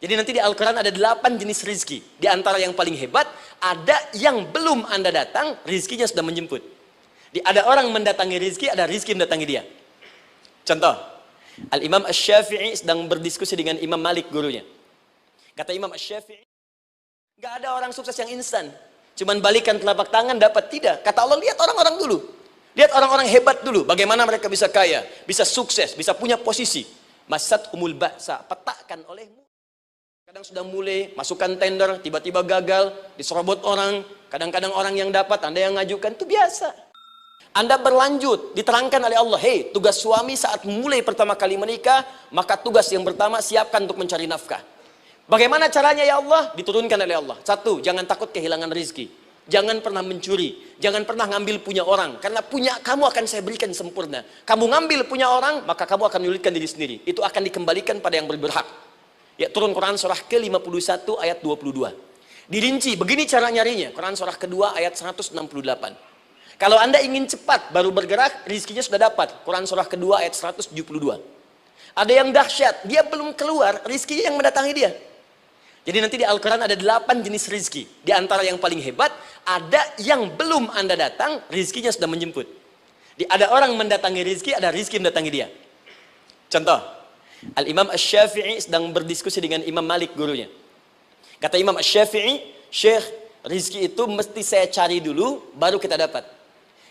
Jadi nanti di Al-Quran ada 8 jenis rizki. Di antara yang paling hebat, ada yang belum Anda datang, rizkinya sudah menjemput. Ada orang mendatangi rizki, ada rizki mendatangi dia. Contoh, Al-Imam Asy-Syafi'i sedang berdiskusi dengan Imam Malik, gurunya. Kata Imam Asy-Syafi'i, gak ada orang sukses yang instan. Cuman balikan telapak tangan dapat, tidak. Kata Allah, lihat orang-orang dulu. Lihat orang-orang hebat dulu. Bagaimana mereka bisa kaya, bisa sukses, bisa punya posisi. Masat humul ba'sa, petakan olehmu. Kadang sudah mulai, masukkan tender, tiba-tiba gagal, diserobot orang. Kadang-kadang orang yang dapat, Anda yang ngajukan, itu biasa. Anda berlanjut, diterangkan oleh Allah, hei, tugas suami saat mulai pertama kali menikah, maka tugas yang pertama, siapkan untuk mencari nafkah. Bagaimana caranya ya Allah? Diturunkan oleh Allah. Satu, jangan takut kehilangan rezeki. Jangan pernah mencuri. Jangan pernah ngambil punya orang. Karena punya kamu akan saya berikan sempurna. Kamu ngambil punya orang, maka kamu akan menyulitkan diri sendiri. Itu akan dikembalikan pada yang berhak. Ya, turun Quran surah ke-51 ayat 22. Dirinci, begini cara nyarinya. Quran surah kedua ayat 168. Kalau Anda ingin cepat baru bergerak, rizkinya sudah dapat. Quran surah kedua ayat 172. Ada yang dahsyat, dia belum keluar, rizkinya yang mendatangi dia. Jadi nanti di Al-Quran ada 8 jenis rizki. Di antara yang paling hebat, ada yang belum Anda datang, rizkinya sudah menjemput. Ada orang mendatangi rizki, ada rizki mendatangi dia. Contoh, Al-Imam Asy-Syafi'i sedang berdiskusi dengan Imam Malik, gurunya. Kata Imam Asy-Syafi'i, Syekh, rizki itu mesti saya cari dulu, baru kita dapat.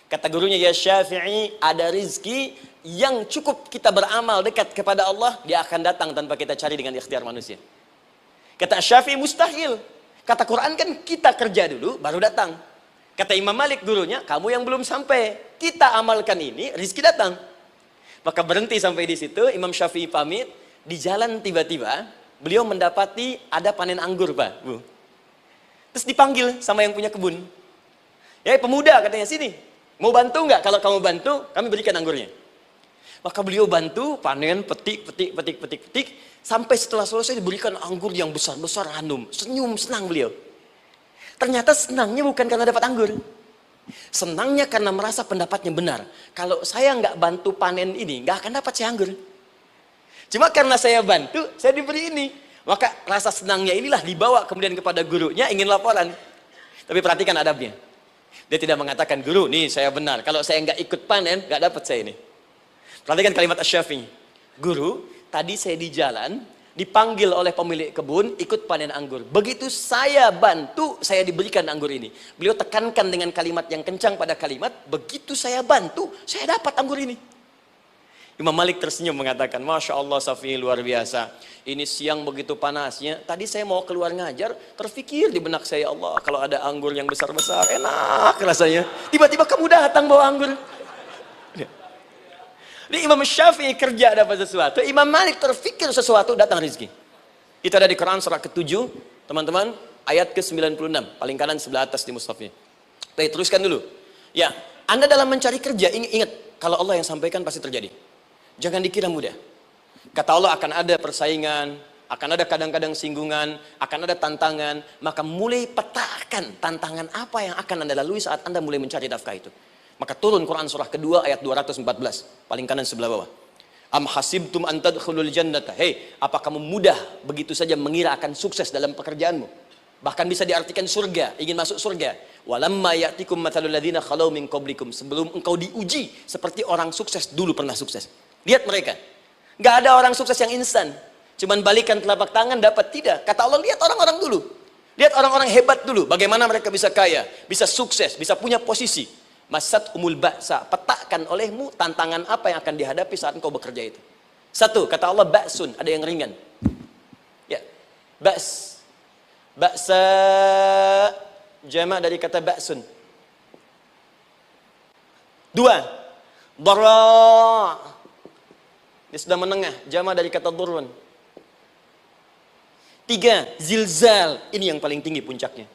Kata gurunya, ya Syafi'i, ada rizki yang cukup kita beramal dekat kepada Allah, dia akan datang tanpa kita cari dengan ikhtiar manusia. Kata Syafi'i, mustahil. Kata Quran kan kita kerja dulu, baru datang. Kata Imam Malik, gurunya, kamu yang belum sampai. Kita amalkan ini, rizki datang. Maka berhenti sampai di situ, Imam Syafi'i pamit. Di jalan tiba-tiba, beliau mendapati ada panen anggur, Pak, Bu. Terus dipanggil sama yang punya kebun. Ya, pemuda, katanya, sini. Mau bantu nggak? Kalau kamu bantu, kami berikan anggurnya. Maka beliau bantu, panen, petik. Sampai setelah selesai diberikan anggur yang besar-besar, hanum. Senyum, senang beliau. Ternyata senangnya bukan karena dapat anggur. Senangnya karena merasa pendapatnya benar. Kalau saya nggak bantu panen ini, nggak akan dapat saya anggur. Cuma karena saya bantu, saya diberi ini. Maka rasa senangnya inilah dibawa kemudian kepada gurunya, ingin laporan. Tapi perhatikan adabnya. Dia tidak mengatakan, guru, nih saya benar. Kalau saya nggak ikut panen, nggak dapat saya ini. Perhatikan kalimat Asy-Syafi'i. Guru, tadi saya di jalan, dipanggil oleh pemilik kebun, ikut panen anggur. Begitu saya bantu, saya diberikan anggur ini. Beliau tekankan dengan kalimat yang kencang pada kalimat, begitu saya bantu, saya dapat anggur ini. Imam Malik tersenyum mengatakan, Masya Allah Syafi'i, luar biasa. Ini siang begitu panasnya, tadi saya mau keluar ngajar, terfikir di benak saya, Allah, kalau ada anggur yang besar-besar, enak rasanya. Tiba-tiba kamu datang bawa anggur. Jadi Imam Syafi'i kerja dapat sesuatu, Imam Malik terfikir sesuatu, datang rezeki. Itu ada di Quran surah ke-7, teman-teman, ayat ke-96, paling kanan sebelah atas di mushafnya. Baik, teruskan dulu. Ya, Anda dalam mencari kerja, ingat, kalau Allah yang sampaikan pasti terjadi. Jangan dikira mudah. Kata Allah akan ada persaingan, akan ada kadang-kadang singgungan, akan ada tantangan, maka mulai petakan tantangan apa yang akan Anda lalui saat Anda mulai mencari nafkah itu. Maka turun Quran surah kedua ayat 214, paling kanan sebelah bawah. Am hasibtum an tadkhulul jannata. Hei, apa kamu mudah begitu saja mengira akan sukses dalam pekerjaanmu? Bahkan bisa diartikan surga, ingin masuk surga. Walamma ya'tikum mathalul ladzina khalau min qablikum. Sebelum engkau diuji seperti orang sukses dulu pernah sukses. Lihat mereka. Nggak ada orang sukses yang instan. Cuman balikan telapak tangan dapat, tidak. Kata Allah, lihat orang-orang dulu. Lihat orang-orang hebat dulu. Bagaimana mereka bisa kaya, bisa sukses, bisa punya posisi. Masat humul ba'sa, petakan olehmu tantangan apa yang akan dihadapi saat engkau bekerja itu. Satu, kata Allah, ba'sun, ada yang ringan. Ya, ba's. Ba'sa, jama' dari kata ba'sun. Dua, dara'. Dia sudah menengah, jama' dari kata durun. Tiga, zilzal. Ini yang paling tinggi puncaknya.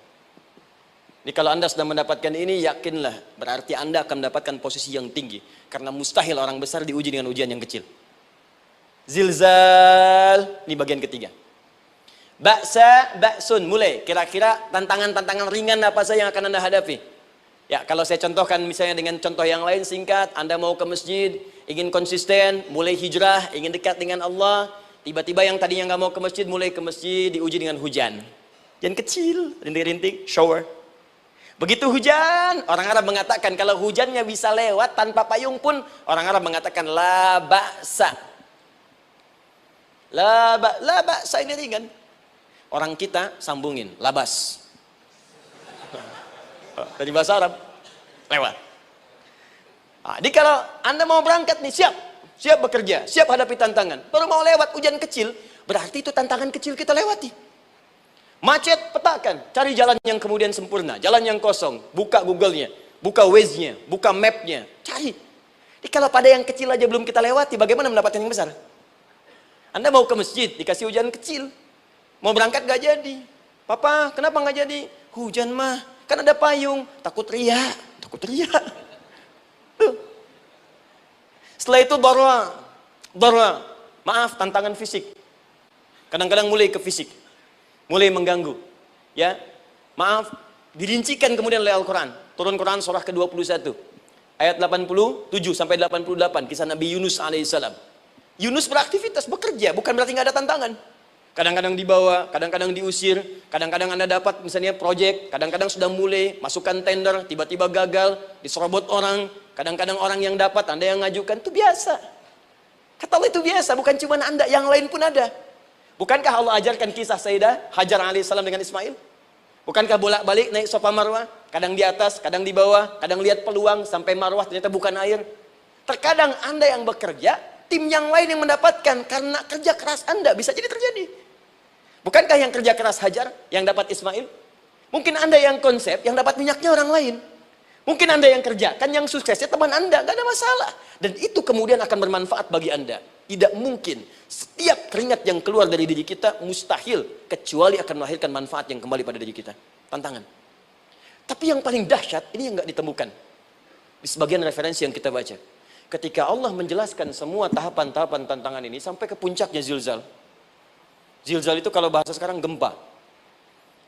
Jadi kalau Anda sudah mendapatkan ini, yakinlah, berarti Anda akan mendapatkan posisi yang tinggi. Karena mustahil orang besar diuji dengan ujian yang kecil. Zilzal, ini bagian ketiga. Ba'sa, ba'sun, mulai. Kira-kira tantangan-tantangan ringan apa saja yang akan Anda hadapi? Ya, kalau saya contohkan misalnya dengan contoh yang lain singkat, Anda mau ke masjid, ingin konsisten, mulai hijrah, ingin dekat dengan Allah, tiba-tiba yang tadinya nggak mau ke masjid, mulai ke masjid, diuji dengan hujan. Hujan kecil, rintik-rintik, shower. Begitu hujan, orang Arab mengatakan kalau hujannya bisa lewat tanpa payung pun, orang Arab mengatakan la ba'sa. La ba'sa ini ringan. Orang kita sambungin, labas. Dari bahasa Arab, lewat. Nah, jadi kalau Anda mau berangkat nih, siap bekerja, siap hadapi tantangan. Baru mau lewat hujan kecil, berarti itu tantangan kecil kita lewati. Macet, petakan, cari jalan yang kemudian sempurna, jalan yang kosong, buka Google-nya, buka Waze-nya, buka map-nya, cari. Jadi kalau pada yang kecil aja belum kita lewati, bagaimana mendapatkan yang besar? Anda mau ke masjid, dikasih hujan kecil, mau berangkat gak jadi. Papa, kenapa gak jadi? Hujan mah, kan ada payung, takut riak. Setelah itu darwa, maaf, tantangan fisik. Kadang-kadang mulai ke fisik, mulai mengganggu. Ya, maaf, dirincikan kemudian oleh Al-Quran. Turun Quran surah ke-21, ayat 87 sampai 88, kisah Nabi Yunus alaihissalam. Yunus beraktivitas, bekerja, bukan berarti nggak ada tantangan. Kadang-kadang dibawa, kadang-kadang diusir, kadang-kadang Anda dapat misalnya proyek, kadang-kadang sudah mulai masukkan tender, tiba-tiba gagal, diserobot orang, kadang-kadang orang yang dapat, Anda yang ngajukan, itu biasa. Kata Allah itu biasa, bukan cuma Anda, yang lain pun ada. Bukankah Allah ajarkan kisah Sayyidah Hajar alaihissalam dengan Ismail? Bukankah bolak-balik naik Safa Marwah, kadang di atas, kadang di bawah, kadang lihat peluang sampai Marwah ternyata bukan air. Terkadang Anda yang bekerja, tim yang lain yang mendapatkan karena kerja keras Anda, bisa jadi terjadi. Bukankah yang kerja keras Hajar yang dapat Ismail? Mungkin Anda yang konsep, yang dapat minyaknya orang lain. Mungkin Anda yang kerja, kan yang suksesnya teman Anda, gak ada masalah. Dan itu kemudian akan bermanfaat bagi Anda. Tidak mungkin setiap keringat yang keluar dari diri kita mustahil, kecuali akan melahirkan manfaat yang kembali pada diri kita. Tantangan. Tapi yang paling dahsyat, ini yang gak ditemukan di sebagian referensi yang kita baca. Ketika Allah menjelaskan semua tahapan-tahapan tantangan ini sampai ke puncaknya zilzal. Zilzal itu kalau bahasa sekarang gempa.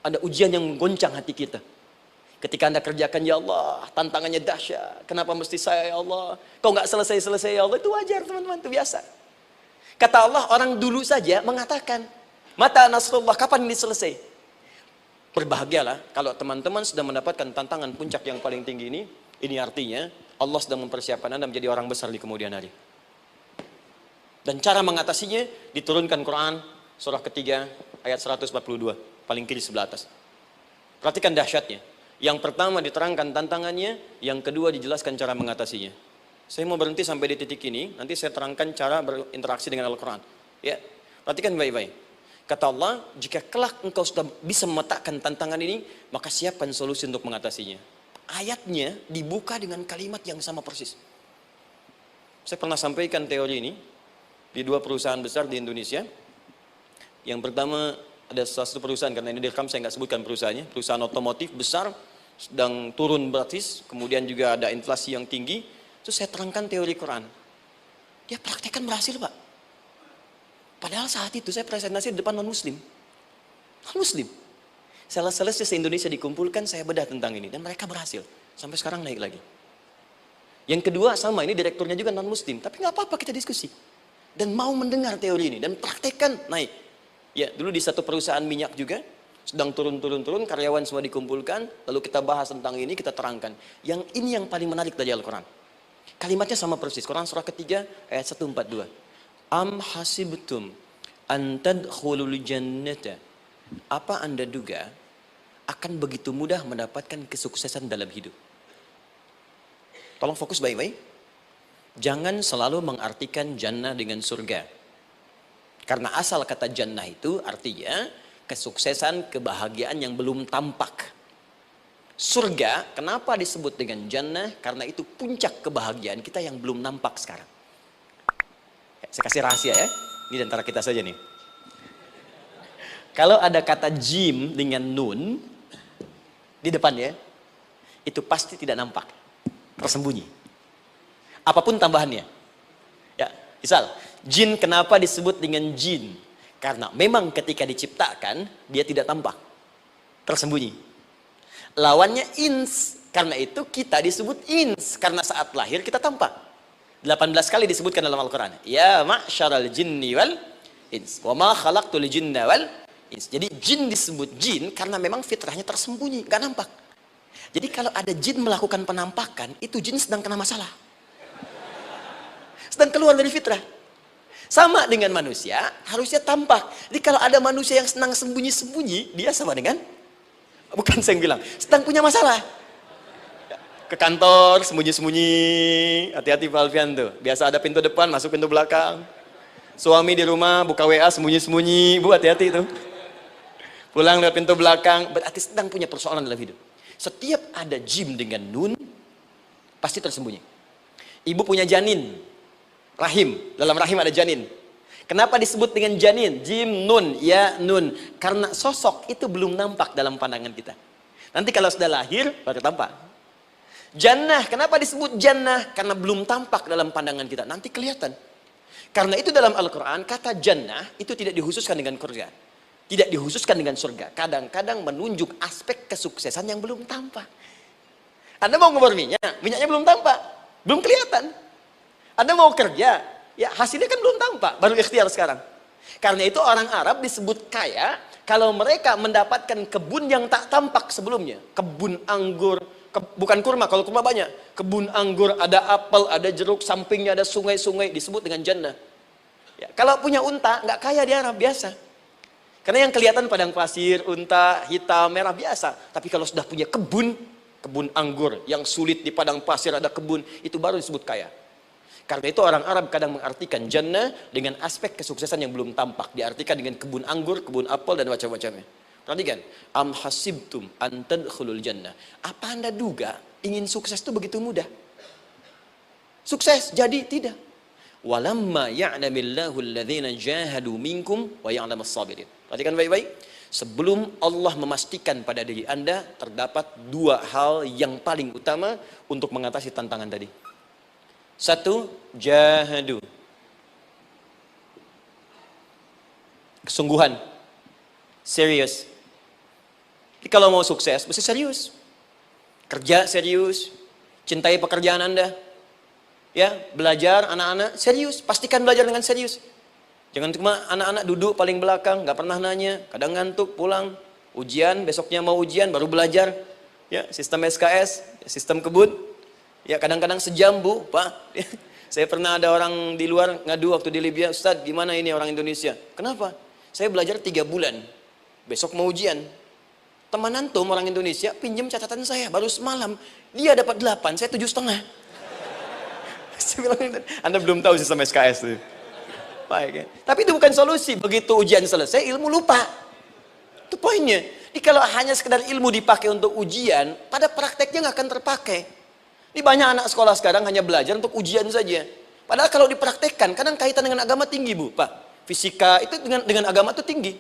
Ada ujian yang menggoncang hati kita. Ketika Anda kerjakan, ya Allah, tantangannya dahsyat. Kenapa mesti saya, ya Allah? Kau nggak selesai-selesai, ya Allah. Itu wajar, teman-teman, itu biasa. Kata Allah, orang dulu saja mengatakan, mata nasrullah, kapan ini selesai? Berbahagialah kalau teman-teman sudah mendapatkan tantangan puncak yang paling tinggi ini. Ini artinya Allah sedang mempersiapkan Anda menjadi orang besar di kemudian hari. Dan cara mengatasinya diturunkan Quran surah ketiga ayat 142, paling kiri sebelah atas. Perhatikan dahsyatnya. Yang pertama diterangkan tantangannya, yang kedua dijelaskan cara mengatasinya. Saya mau berhenti sampai di titik ini, nanti saya terangkan cara berinteraksi dengan Al-Quran. Ya, perhatikan baik-baik. Kata Allah, jika kelak engkau sudah bisa memetakan tantangan ini, maka siapkan solusi untuk mengatasinya. Ayatnya dibuka dengan kalimat yang sama persis. Saya pernah sampaikan teori ini di dua perusahaan besar di Indonesia. Yang pertama ada satu perusahaan, karena ini direkam saya nggak sebutkan perusahaannya, perusahaan otomotif besar, sedang turun gratis, kemudian juga ada inflasi yang tinggi. Terus saya terangkan teori Quran. Dia praktekkan berhasil, Pak. Padahal saat itu saya presentasi di depan non-muslim. Non-muslim. Sales-salesnya se-Indonesia dikumpulkan, saya bedah tentang ini. Dan mereka berhasil. Sampai sekarang naik lagi. Yang kedua sama, ini direkturnya juga non-muslim. Tapi nggak apa-apa, kita diskusi. Dan mau mendengar teori ini. Dan praktekkan, naik. Ya, dulu di satu perusahaan minyak juga. Sedang turun, karyawan semua dikumpulkan. Lalu kita bahas tentang ini, kita terangkan. Yang ini yang paling menarik dari Al-Quran. Kalimatnya sama persis. Quran surah ketiga ayat 142. Am hasibtum an tadkhulul jannata. Apa Anda duga akan begitu mudah mendapatkan kesuksesan dalam hidup? Tolong fokus baik-baik. Jangan selalu mengartikan jannah dengan surga. Karena asal kata jannah itu artinya kesuksesan, kebahagiaan yang belum tampak. Surga, kenapa disebut dengan jannah? Karena itu puncak kebahagiaan kita yang belum nampak sekarang. Saya kasih rahasia ya, ini antara kita saja nih. Kalau ada kata jim dengan nun di depannya, itu pasti tidak nampak, tersembunyi. Apapun tambahannya. Ya, misal, jin kenapa disebut dengan jin? Karena memang ketika diciptakan, dia tidak tampak, tersembunyi. Lawannya ins, karena itu kita disebut ins, karena saat lahir kita tampak. 18 kali disebutkan dalam Al-Quran. Ya ma'syaral jinni wal ins. Wa ma khalaqtul jinna wal ins. Jadi jin disebut jin karena memang fitrahnya tersembunyi, nggak nampak. Jadi kalau ada jin melakukan penampakan, itu jin sedang kena masalah. Sedang keluar dari fitrah. Sama dengan manusia, harusnya tampak. Jadi kalau ada manusia yang senang sembunyi-sembunyi, dia sama dengan, bukan saya yang bilang, sedang punya masalah. Ke kantor, sembunyi-sembunyi, hati-hati Pak Alfian tuh. Biasa ada pintu depan, masuk pintu belakang. Suami di rumah, buka WA, sembunyi-sembunyi. Bu, hati-hati tuh. Pulang lewat pintu belakang, berarti sedang punya persoalan dalam hidup. Setiap ada jim dengan nun, pasti tersembunyi. Ibu punya janin, rahim, dalam rahim ada janin. Kenapa disebut dengan janin? Jim, nun, ya, nun. Karena sosok itu belum nampak dalam pandangan kita. Nanti kalau sudah lahir, baru tampak. Jannah, kenapa disebut jannah? Karena belum tampak dalam pandangan kita, nanti kelihatan. Karena itu dalam Al-Quran, kata jannah itu tidak dikhususkan dengan surga. Tidak dikhususkan dengan surga. Kadang-kadang menunjuk aspek kesuksesan yang belum tampak. Anda mau ngubur minyak, minyaknya belum tampak. Belum kelihatan. Anda mau kerja, ya hasilnya kan belum tampak, baru ikhtiar sekarang. Karena itu orang Arab disebut kaya, kalau mereka mendapatkan kebun yang tak tampak sebelumnya. Kebun anggur, bukan kurma, kalau kurma banyak. Kebun anggur, ada apel, ada jeruk, sampingnya ada sungai-sungai, disebut dengan jannah. Ya, kalau punya unta, nggak kaya di Arab, biasa. Karena yang kelihatan padang pasir, unta, hitam, merah, biasa. Tapi kalau sudah punya kebun, kebun anggur, yang sulit di padang pasir ada kebun, itu baru disebut kaya. Karena itu orang Arab kadang mengartikan jannah dengan aspek kesuksesan yang belum tampak. Diartikan dengan kebun anggur, kebun apel, dan macam-macamnya. Perhatikan, am hasibtum an tadkhulul jannah. Apa Anda duga ingin sukses itu begitu mudah? Sukses jadi tidak. Walamma ya'lamillahu alladhina jahadu minkum wa ya'lamas sabirin. Perhatikan baik-baik. Sebelum Allah memastikan pada diri Anda terdapat dua hal yang paling utama untuk mengatasi tantangan tadi. Satu, jahadu. Kesungguhan. Serius. Jadi kalau mau sukses, mesti serius. Kerja serius. Cintai pekerjaan Anda. Ya, belajar anak-anak serius. Pastikan belajar dengan serius. Jangan cuma anak-anak duduk paling belakang, nggak pernah nanya, kadang ngantuk, pulang. Ujian, besoknya mau ujian, baru belajar. Ya, sistem SKS, sistem kebun. Ya, kadang-kadang sejam, Bu, Pak. Saya pernah ada orang di luar ngadu waktu di Libya, Ustadz, gimana ini orang Indonesia? Kenapa? Saya belajar 3 bulan. Besok mau ujian. Teman antum orang Indonesia pinjam catatan saya baru semalam. Dia dapat 8, saya 7,5. Saya bilang, Anda belum tahu sistem SKS itu. Baik, ya. Tapi itu bukan solusi. Begitu ujian selesai, ilmu lupa. Itu poinnya. Jadi kalau hanya sekedar ilmu dipakai untuk ujian, pada prakteknya nggak akan terpakai. Ini banyak anak sekolah sekarang hanya belajar untuk ujian saja. Padahal kalau dipraktekkan, kadang kaitan dengan agama tinggi, Bu, Pak. Fisika itu dengan agama itu tinggi.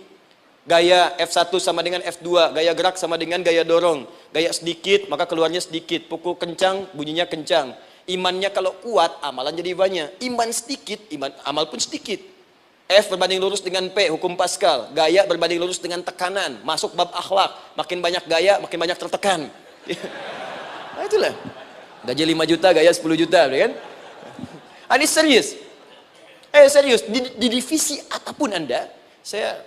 Gaya F1 sama dengan F2, gaya gerak sama dengan gaya dorong. Gaya sedikit, maka keluarnya sedikit. Pukul kencang, bunyinya kencang. Imannya kalau kuat, amalan jadi banyak. Iman sedikit, amal pun sedikit. F berbanding lurus dengan P, hukum Pascal. Gaya berbanding lurus dengan tekanan. Masuk bab akhlak. Makin banyak gaya, makin banyak tertekan. Nah itulah. Gaji 5 juta, gaya 10 juta, kan? Ini serius. Serius. Di divisi apapun Anda, saya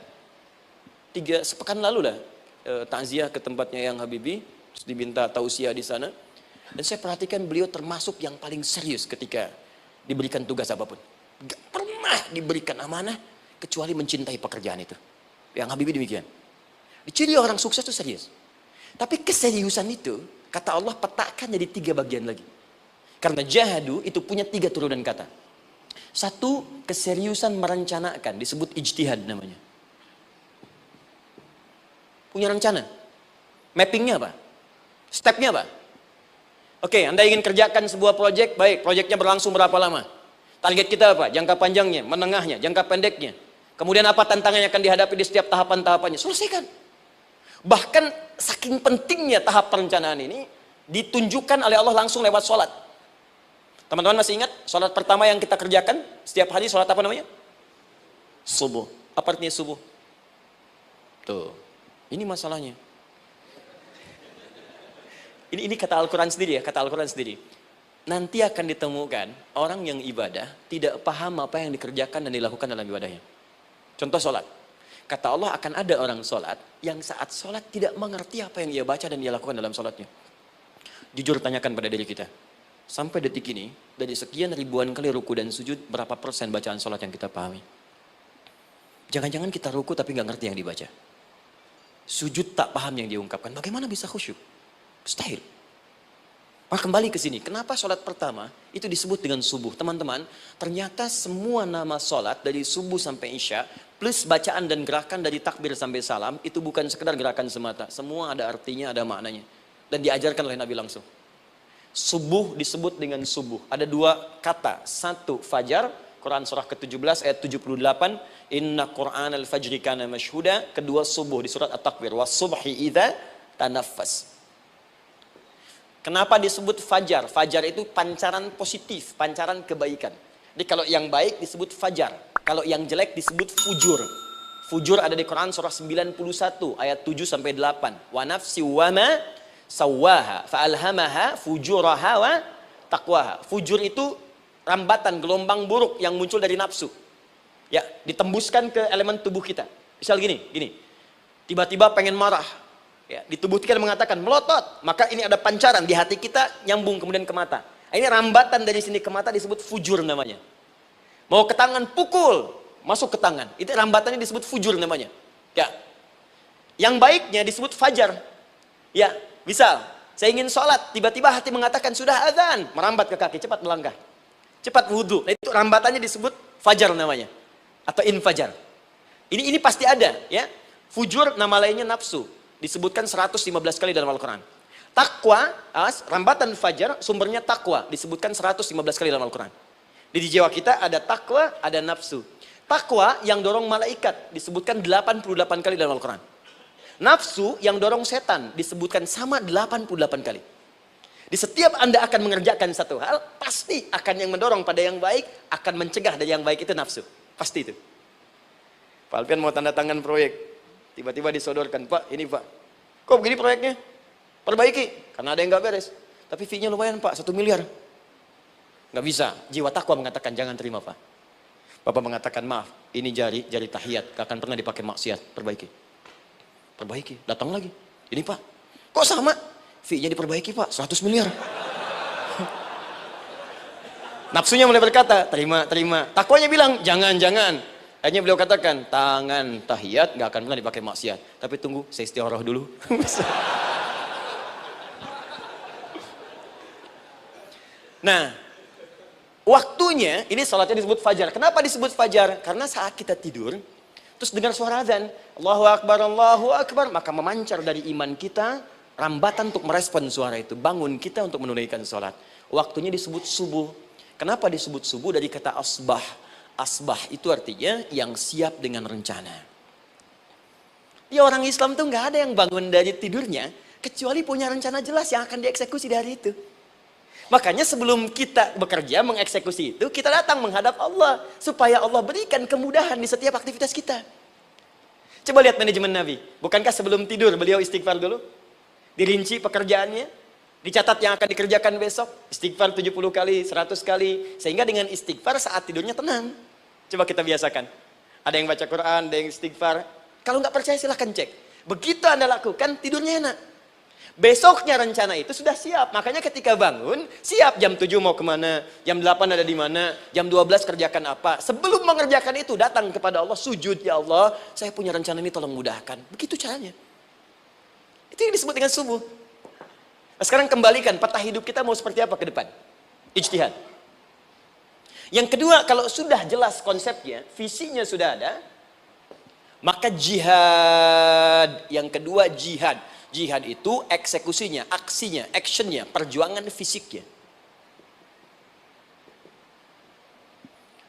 3 sepekan lalu lah takziah ke tempatnya Yang Habibie, terus diminta tausiah di sana. Dan saya perhatikan beliau termasuk yang paling serius ketika diberikan tugas apapun. Gak pernah diberikan amanah kecuali mencintai pekerjaan itu. Yang Habibie demikian. Ciri orang sukses itu serius. Tapi keseriusan itu, kata Allah petakan jadi 3 bagian lagi. Karena jahadu itu punya 3 turunan kata. Satu, keseriusan merencanakan, disebut ijtihad namanya. Punya rencana. Mappingnya apa? Stepnya apa? Oke, Anda ingin kerjakan sebuah proyek, baik, proyeknya berlangsung berapa lama? Target kita apa? Jangka panjangnya, menengahnya, jangka pendeknya. Kemudian apa tantangan yang akan dihadapi di setiap tahapan-tahapannya? Selesaikan. Bahkan saking pentingnya tahap perencanaan ini ditunjukkan oleh Allah langsung lewat sholat. Teman-teman masih ingat sholat pertama yang kita kerjakan setiap hari, sholat apa namanya? Subuh. Apa artinya subuh? Tuh, ini masalahnya. Ini kata Al-Quran sendiri ya, kata Al-Quran sendiri. Nanti akan ditemukan orang yang ibadah tidak paham apa yang dikerjakan dan dilakukan dalam ibadahnya. Contoh sholat. Kata Allah akan ada orang sholat yang saat sholat tidak mengerti apa yang ia baca dan ia lakukan dalam sholatnya. Jujur tanyakan pada diri kita. Sampai detik ini, dari sekian ribuan kali ruku dan sujud, berapa persen bacaan sholat yang kita pahami? Jangan-jangan kita ruku tapi nggak ngerti yang dibaca. Sujud tak paham yang diungkapkan. Bagaimana bisa khusyuk? Mustahil. Maka kembali ke sini. Kenapa sholat pertama itu disebut dengan subuh? Teman-teman, ternyata semua nama sholat dari subuh sampai isya, plus bacaan dan gerakan dari takbir sampai salam, itu bukan sekedar gerakan semata. Semua ada artinya, ada maknanya. Dan diajarkan oleh Nabi langsung. Subuh disebut dengan subuh. Ada dua kata. Satu, fajar. Quran surah ke-17 ayat 78. Inna Qur'an al-fajri kana mashhuda. Kedua, subuh di surat At-Takbir. Was-subhi idza tanaffas. Kenapa disebut fajar? Fajar itu pancaran positif, pancaran kebaikan. Jadi kalau yang baik disebut fajar. Kalau yang jelek disebut fujur. Fujur ada di Quran surah 91 ayat 7 sampai 8. Wa nafsi wa ma sawwaha fa'alhamaha fujuraha wa taqwaha. Fujur itu rambatan, gelombang buruk yang muncul dari nafsu. Ya, ditembuskan ke elemen tubuh kita. Misal gini. Tiba-tiba pengen marah. Ya, di tubuh kita mengatakan melotot, maka ini ada pancaran di hati kita nyambung kemudian ke mata. Ini rambatan dari sini ke mata disebut fujur namanya. Mau ke tangan pukul, masuk ke tangan. Itu rambatannya disebut fujur namanya. Ya. Yang baiknya disebut fajar. Ya, misal saya ingin sholat, tiba-tiba hati mengatakan sudah azan, merambat ke kaki, cepat melangkah. Cepat wudhu. Nah, itu rambatannya disebut fajar namanya. Atau infajar. Ini pasti ada, ya. Fujur nama lainnya nafsu. Disebutkan 115 kali dalam Al-Quran. Takwa, rambatan fajar, sumbernya takwa. Disebutkan 115 kali dalam Al-Quran. Di jiwa kita ada takwa, ada nafsu. Takwa yang dorong malaikat, disebutkan 88 kali dalam Al-Quran. Nafsu yang dorong setan, disebutkan sama 88 kali. Di setiap Anda akan mengerjakan satu hal, pasti akan yang mendorong pada yang baik, akan mencegah dari yang baik itu nafsu. Pasti itu. Pak Alfian mau tanda tangan proyek. Tiba-tiba disodorkan, Pak, ini Pak. Kok begini proyeknya? Perbaiki. Karena ada yang nggak beres. Tapi fee-nya lumayan Pak, 1 miliar. Nggak bisa. Jiwa takwa mengatakan, jangan terima Pak. Bapak mengatakan, maaf, ini jari tahiyat. Gak akan pernah dipakai maksiat. Perbaiki. Datang lagi. Ini Pak. Kok sama? Fee-nya diperbaiki Pak, 100 miliar. Nafsunya mulai berkata, terima. Takwanya bilang, jangan. Hanya beliau katakan, tangan tahiyat gak akan pernah dipakai maksiat. Tapi tunggu, saya istiqoroh dulu. Nah, waktunya, ini salatnya disebut fajar. Kenapa disebut fajar? Karena saat kita tidur, terus dengar suara azan, Allahu Akbar, maka memancar dari iman kita, rambatan untuk merespon suara itu. Bangun kita untuk menunaikan salat. Waktunya disebut subuh. Kenapa disebut subuh? Dari kata asbah. Asbah itu artinya yang siap dengan rencana. Ya, orang Islam tuh nggak ada yang bangun dari tidurnya kecuali punya rencana jelas yang akan dieksekusi di hari itu. Makanya sebelum kita bekerja mengeksekusi itu, kita datang menghadap Allah supaya Allah berikan kemudahan di setiap aktivitas kita. Coba lihat manajemen Nabi. Bukankah sebelum tidur beliau istighfar dulu? Dirinci pekerjaannya, dicatat yang akan dikerjakan besok, istighfar 70 kali, 100 kali, sehingga dengan istighfar saat tidurnya tenang. Coba kita biasakan. Ada yang baca Quran, ada yang istighfar. Kalau nggak percaya silahkan cek. Begitu Anda lakukan, tidurnya enak. Besoknya rencana itu sudah siap. Makanya ketika bangun, siap jam 7 mau kemana, jam 8 ada di mana, jam 12 kerjakan apa. Sebelum mengerjakan itu, datang kepada Allah, sujud, ya Allah, saya punya rencana ini tolong mudahkan. Begitu caranya. Itu yang disebut dengan subuh. Nah, sekarang kembalikan peta hidup kita mau seperti apa ke depan. Ijtihad. Yang kedua, kalau sudah jelas konsepnya, visinya sudah ada, maka jihad. Yang kedua, jihad. Jihad itu eksekusinya, aksinya, actionnya, perjuangan fisiknya.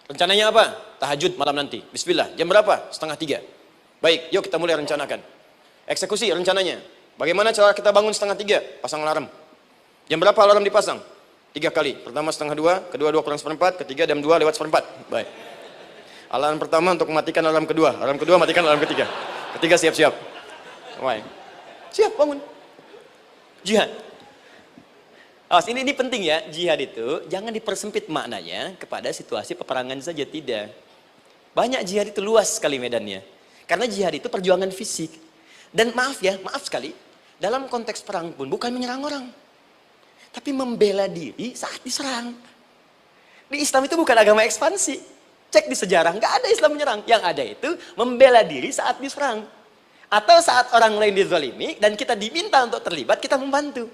Rencananya apa? Tahajud malam nanti. Bismillah. Jam berapa? 2:30. Baik, yuk kita mulai rencanakan. Eksekusi rencananya. Bagaimana cara kita bangun 2:30? Pasang alarm. Jam berapa alarm dipasang? 3 kali. Pertama 1:30, kedua 2 kurang 1/4, ketiga jam 2 lewat 1/4. Baik. Alarm pertama untuk mematikan alarm kedua. Alarm kedua matikan alarm ketiga. Ketiga siap-siap. Baik. Siap bangun. Jihad. Awas, ini penting ya. Jihad itu jangan dipersempit maknanya kepada situasi peperangan saja, tidak. Banyak jihad itu luas sekali medannya. Karena jihad itu perjuangan fisik. Dan maaf ya, maaf sekali, dalam konteks perang pun bukan menyerang orang. Tapi membela diri saat diserang. Di Islam itu bukan agama ekspansi. Cek di sejarah, nggak ada Islam menyerang. Yang ada itu membela diri saat diserang. Atau saat orang lain dizalimi dan kita diminta untuk terlibat, kita membantu.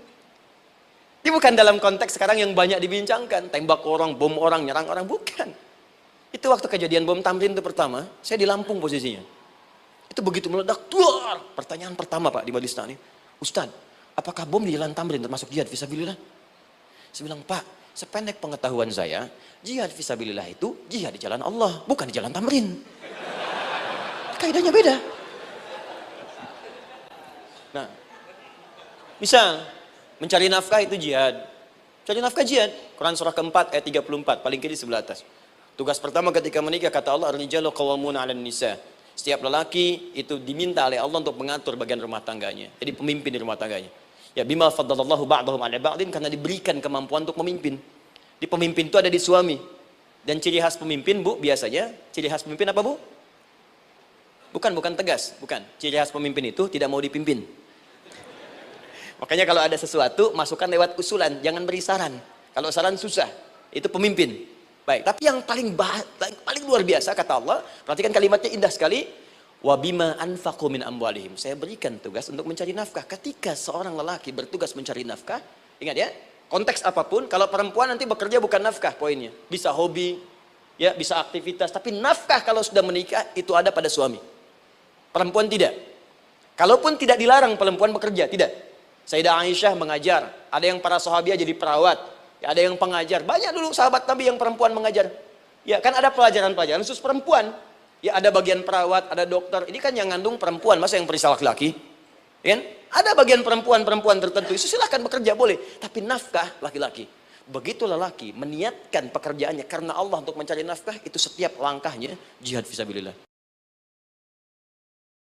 Ini bukan dalam konteks sekarang yang banyak dibincangkan. Tembak orang, bom orang, nyerang orang. Bukan. Itu waktu kejadian bom Tamrin itu pertama, saya di Lampung posisinya. Itu begitu meledak, tuar. Pertanyaan pertama Pak di Majelis Taklim, Ustaz, apakah bom di jalan Tamrin termasuk jihad fisabilillah? Saya bilang, Pak, sependek pengetahuan saya, jihad fisabilillah itu jihad di jalan Allah, bukan di jalan Tamrin. Kaidahnya beda. Nah, misal mencari nafkah itu jihad. Cari nafkah jihad. Quran surah keempat ayat 34, paling kiri sebelah atas. Tugas pertama ketika menikah, kata Allah, ar-rijalu qawwamuna 'alan nisa. Setiap lelaki itu diminta oleh Allah untuk mengatur bagian rumah tangganya. Jadi pemimpin di rumah tangganya. Ya bima faddalallahu ba'dahum 'ala ba'din, karena diberikan kemampuan untuk memimpin. Di pemimpin itu ada di suami. Dan ciri khas pemimpin, Bu, biasanya ciri khas pemimpin apa, Bu? Bukan tegas, bukan. Ciri khas pemimpin itu tidak mau dipimpin. Makanya kalau ada sesuatu, masukkan lewat usulan, jangan beri saran. Kalau saran susah, itu pemimpin. Baik, tapi yang paling luar biasa kata Allah, perhatikan kalimatnya indah sekali. Wa bima anfaqu min amwalihim. Saya berikan tugas untuk mencari nafkah. Ketika seorang lelaki bertugas mencari nafkah, ingat ya, konteks apapun, kalau perempuan nanti bekerja bukan nafkah poinnya. Bisa hobi, ya, bisa aktivitas, tapi nafkah kalau sudah menikah itu ada pada suami. Perempuan tidak. Kalaupun tidak dilarang perempuan bekerja, tidak. Sayyidah Aisyah mengajar, ada yang para sahabiah jadi perawat, ya, ada yang pengajar. Banyak dulu sahabat Nabi yang perempuan mengajar. Ya, kan ada pelajaran-pelajaran khusus perempuan. Ya, ada bagian perawat, ada dokter. Ini kan yang ngandung perempuan, masa yang periksa laki-laki? Ya, kan? Ada bagian perempuan tertentu, itu silahkan bekerja boleh. Tapi nafkah laki-laki. Begitu lelaki meniatkan pekerjaannya karena Allah untuk mencari nafkah, itu setiap langkahnya jihad fisabilillah.